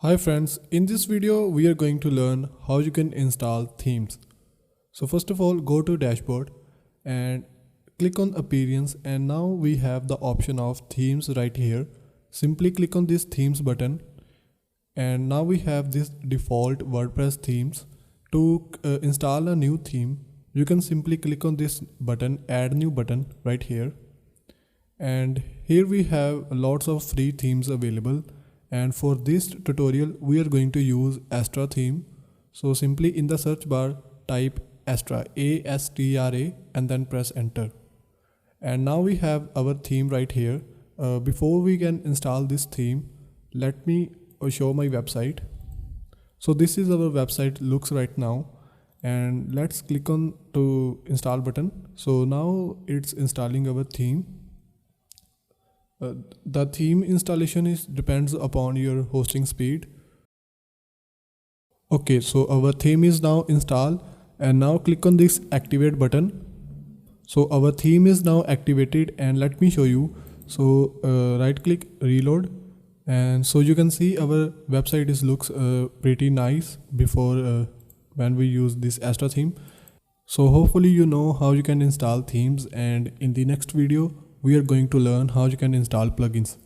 Hi friends, in this video we are going to learn how you can install themes. So first of all, go to dashboard and click on appearance, and now we have the option of themes right here. Simply click on this themes button, and now we have this default WordPress themes. To install a new theme, you can simply click on this button, add new button right here. And here we have lots of free themes available, and for this tutorial we are going to use Astra theme. So simply in the search bar type Astra, ASTRA, and then press enter. And now we have our theme right here. Before we can install this theme, let me show my website. So this is our website looks right now, and let's click on to install button. So now it's installing our theme. The theme installation depends upon your hosting speed. Okay, so our theme is now installed, and now click on this activate button. So our theme is now activated, and let me show you. So right click, reload, and so you can see our website looks pretty nice before when we use this Astra theme. So hopefully you know how you can install themes, and in the next video we are going to learn how you can install plugins.